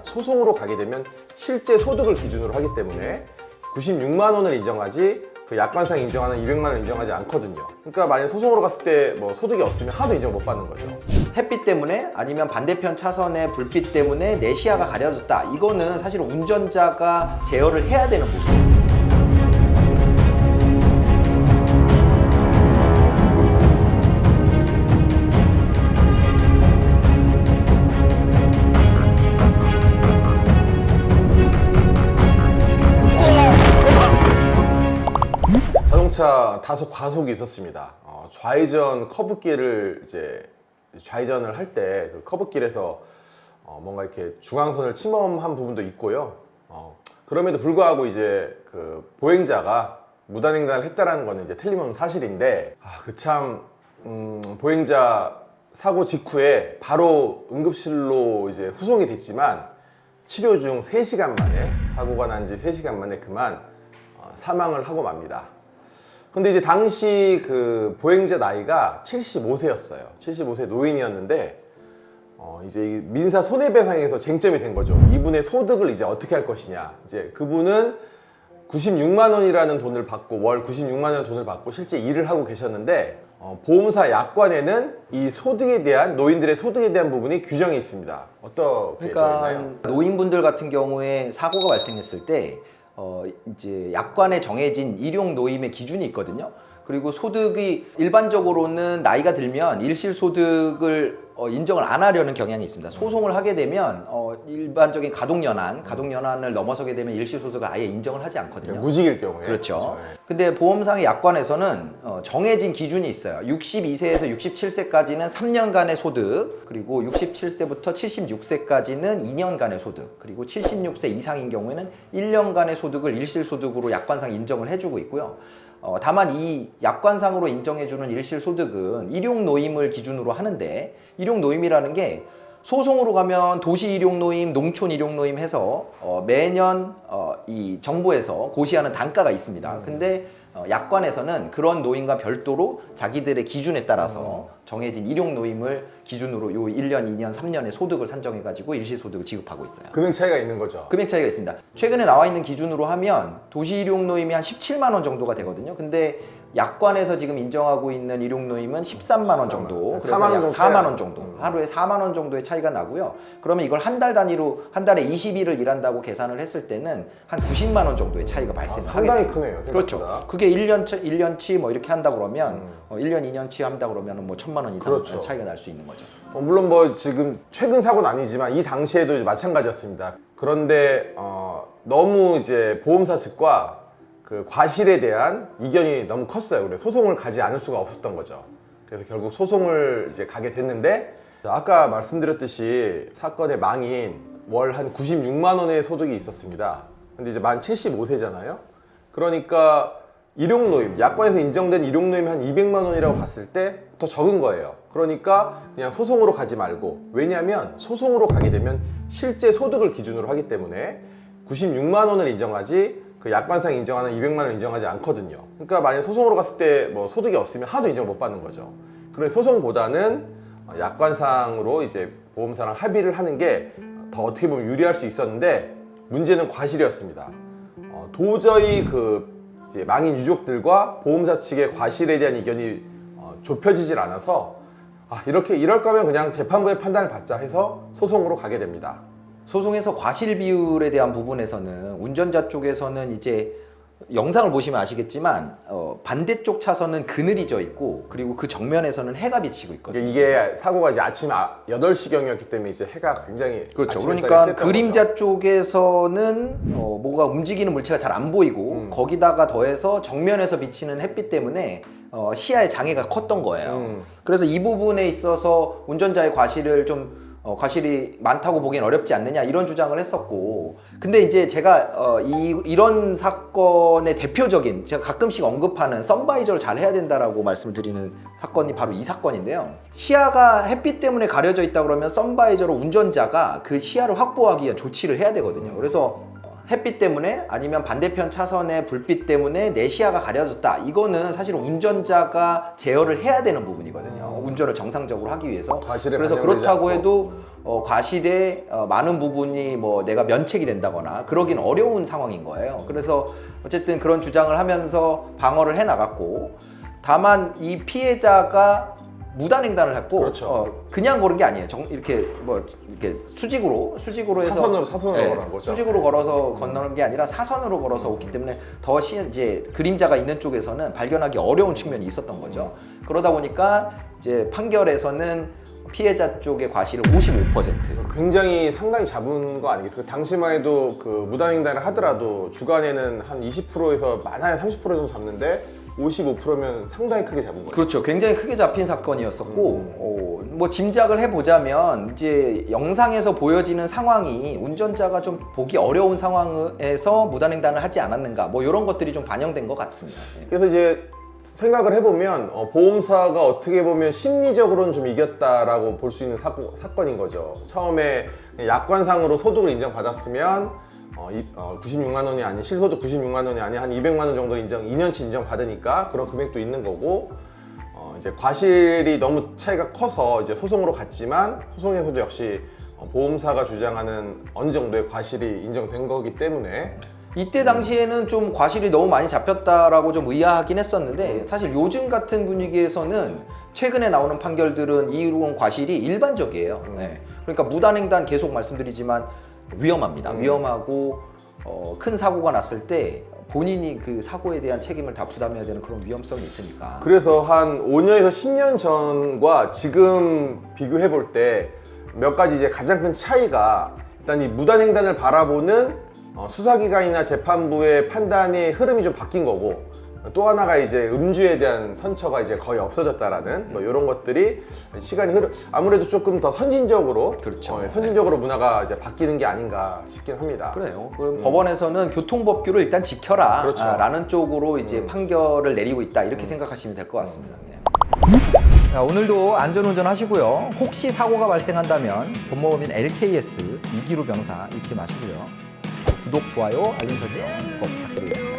소송으로 가게 되면 실제 소득을 기준으로 하기 때문에 96만 원을 인정하지 그 약관상 인정하는 200만 원을 인정하지 않거든요. 그러니까 만약 소송으로 갔을 때 뭐 소득이 없으면 하나도 인정 못 받는 거죠. 햇빛 때문에 아니면 반대편 차선의 불빛 때문에 내 시야가 가려졌다. 이거는 사실 운전자가 제어를 해야 되는 부분이에요. 자동차 다소 과속이 있었습니다. 좌회전 커브길을 이제 좌회전을 할 때 그 커브길에서 뭔가 이렇게 중앙선을 침범한 부분도 있고요. 그럼에도 불구하고 이제 그 보행자가 무단횡단을 했다라는 거는 이제 틀림없는 사실인데, 보행자 사고 직후에 바로 응급실로 이제 후송이 됐지만 치료 중 3시간 만에, 사고가 난 지 3시간 만에 그만 사망을 하고 맙니다. 근데 이제 당시 그 보행자 나이가 75세였어요. 75세 노인이었는데, 이제 민사 손해배상에서 쟁점이 된 거죠. 이분의 소득을 이제 어떻게 할 것이냐. 이제 그분은 96만 원이라는 돈을 받고, 월 96만 원의 돈을 받고 실제 일을 하고 계셨는데, 보험사 약관에는 이 소득에 대한, 노인들의 소득에 대한 부분이 규정이 있습니다. 어떻게 되어 그러니까 있나요? 노인분들 같은 경우에 사고가 발생했을 때 이제 약관에 정해진 일용 노임의 기준이 있거든요. 그리고 소득이 일반적으로는 나이가 들면 일실소득을 인정을 안 하려는 경향이 있습니다. 소송을 하게 되면 일반적인 가동연한을 넘어서게 되면 일실소득을 아예 인정을 하지 않거든요. 무직일 경우에. 그렇죠. 네. 근데 보험상의 약관에서는 정해진 기준이 있어요. 62세에서 67세까지는 3년간의 소득, 그리고 67세부터 76세까지는 2년간의 소득, 그리고 76세 이상인 경우에는 1년간의 소득을 일실소득으로 약관상 인정을 해주고 있고요. 다만 이 약관상으로 인정해주는 일실소득은 일용노임을 기준으로 하는데, 일용노임이라는 게 소송으로 가면 도시일용노임, 농촌일용노임 해서 매년 이 정부에서 고시하는 단가가 있습니다. 근데 약관에서는 그런 노임과 별도로 자기들의 기준에 따라서 정해진 일용노임을 기준으로 요 1년, 2년, 3년의 소득을 산정해가지고 일시소득을 지급하고 있어요. 금액 차이가 있는 거죠. 금액 차이가 있습니다. 최근에 나와 있는 기준으로 하면 도시일용노임이 한 17만 원 정도가 되거든요. 근데 약관에서 지금 인정하고 있는 일용노임은 13만 원 정도, 그래서 4만 원 약 정도 4만 원 차이가. 정도, 하루에 4만 원 정도의 차이가 나고요. 그러면 이걸 한 달 단위로, 한 달에 20일을 일한다고 계산을 했을 때는 한 90만 원 정도의 차이가 발생을 하게 상당히 돼요. 크네요. 그렇죠. 생각보다. 그게 1년치 뭐 이렇게 한다 그러면 1년, 2년치 한다 그러면 뭐 1,000만 원 이상 그렇죠. 차이가 날 수 있는 거죠. 물론 뭐 지금 최근 사고는 아니지만 이 당시에도 이제 마찬가지였습니다. 그런데 너무 이제 보험사 측과 그 과실에 대한 이견이 너무 컸어요. 그래서 소송을 가지 않을 수가 없었던 거죠. 그래서 결국 소송을 이제 가게 됐는데, 아까 말씀드렸듯이 사건의 망인 월 한 96만 원의 소득이 있었습니다. 근데 이제 만 75세잖아요. 그러니까 일용노임, 약관에서 인정된 일용노임이 한 200만 원이라고 봤을 때 더 적은 거예요. 그러니까 그냥 소송으로 가지 말고, 왜냐하면 소송으로 가게 되면 실제 소득을 기준으로 하기 때문에 96만 원을 인정하지 그 약관상 인정하는 200만 원을 인정하지 않거든요. 그러니까 만약 소송으로 갔을 때 뭐 소득이 없으면 하나도 인정 못 받는 거죠. 그래서 소송보다는 약관상으로 이제 보험사랑 합의를 하는 게 더 어떻게 보면 유리할 수 있었는데, 문제는 과실이었습니다. 도저히 그 이제 망인 유족들과 보험사 측의 과실에 대한 이견이 좁혀지질 않아서, 이럴 거면 그냥 재판부의 판단을 받자 해서 소송으로 가게 됩니다. 소송에서 과실 비율에 대한 부분에서는 운전자 쪽에서는 이제 영상을 보시면 아시겠지만 반대쪽 차선은 그늘이 져 있고, 그리고 그 정면에서는 해가 비치고 있거든요. 이게 사고가 이제 아침 8시경이었기 때문에 이제 해가 굉장히, 그렇죠. 아침 햇살이 그러니까 셌던 그림자 거죠. 쪽에서는 뭐가 움직이는 물체가 잘 안 보이고, 거기다가 더해서 정면에서 비치는 햇빛 때문에 시야의 장애가 컸던 거예요. 그래서 이 부분에 있어서 운전자의 과실을 좀 과실이 많다고 보기엔 어렵지 않느냐, 이런 주장을 했었고, 근데 이제 제가 이런 사건의 대표적인, 제가 가끔씩 언급하는 선바이저를 잘 해야 된다라고 말씀을 드리는 사건이 바로 이 사건인데요. 시야가 햇빛 때문에 가려져 있다 그러면 선바이저로 운전자가 그 시야를 확보하기 위한 조치를 해야 되거든요. 그래서 햇빛 때문에 아니면 반대편 차선의 불빛 때문에 내 시야가 가려졌다, 이거는 사실 운전자가 제어를 해야 되는 부분이거든요. 운전을 정상적으로 하기 위해서. 과실에 그래서 반영되지 그렇다고 않고. 해도 과실의 많은 부분이 뭐 내가 면책이 된다거나 그러긴 어려운 상황인 거예요. 그래서 어쨌든 그런 주장을 하면서 방어를 해 나갔고, 다만 이 피해자가 무단횡단을 했고 그렇죠. 그냥 걸은 게 아니에요. 이렇게 수직으로 해서 사선으로 걸은 거죠. 수직으로 걸어서 건너는 게 아니라 사선으로 걸어서 오기 때문에 더 이제 그림자가 있는 쪽에서는 발견하기 어려운 측면이 있었던 거죠. 그러다 보니까 이제 판결에서는 피해자 쪽의 과실을 55%. 굉장히 상당히 잡은 거 아니겠어요? 당시만 해도 그 무단횡단을 하더라도 주간에는 한 20%에서 많아야 30% 정도 잡는데 55%면 상당히 크게 잡은 거죠. 그렇죠. 굉장히 크게 잡힌 사건이었었고, 뭐 짐작을 해보자면 이제 영상에서 보여지는 상황이 운전자가 좀 보기 어려운 상황에서 무단횡단을 하지 않았는가, 뭐 이런 것들이 좀 반영된 것 같습니다. 그래서 이제 생각을 해보면 보험사가 어떻게 보면 심리적으로는 좀 이겼다라고 볼 수 있는 사건인 거죠. 처음에 약관상으로 소득을 인정받았으면 96만 원이 아닌, 실소득 96만 원이 아닌 한 200만 원 정도 2년치 인정받으니까 그런 금액도 있는 거고, 이제 과실이 너무 차이가 커서 이제 소송으로 갔지만 소송에서도 역시 보험사가 주장하는 어느 정도의 과실이 인정된 거기 때문에 이때 당시에는 좀 과실이 너무 많이 잡혔다라고 좀 의아하긴 했었는데, 사실 요즘 같은 분위기에서는 최근에 나오는 판결들은 이런 과실이 일반적이에요. 네. 그러니까 무단횡단 계속 말씀드리지만 위험합니다. 위험하고 큰 사고가 났을 때 본인이 그 사고에 대한 책임을 다 부담해야 되는 그런 위험성이 있으니까. 그래서 한 5년에서 10년 전과 지금 비교해 볼 때 몇 가지 이제 가장 큰 차이가, 일단 이 무단횡단을 바라보는 수사기관이나 재판부의 판단의 흐름이 좀 바뀐 거고, 또 하나가 이제 음주에 대한 선처가 이제 거의 없어졌다라는 뭐 이런 것들이 시간이 아무래도 조금 더 선진적으로, 그렇죠. 선진적으로 문화가 이제 바뀌는 게 아닌가 싶긴 합니다. 그래요. 그럼 법원에서는 교통법규를 일단 지켜라, 그렇죠. 라는 쪽으로 이제 판결을 내리고 있다, 이렇게 생각하시면 될 것 같습니다. 네. 자, 오늘도 안전운전 하시고요. 혹시 사고가 발생한다면 법무법인 LKS 이기루 변호사 잊지 마시고요. 구독, 좋아요, 알림 설정 꼭 부탁드리겠습니다.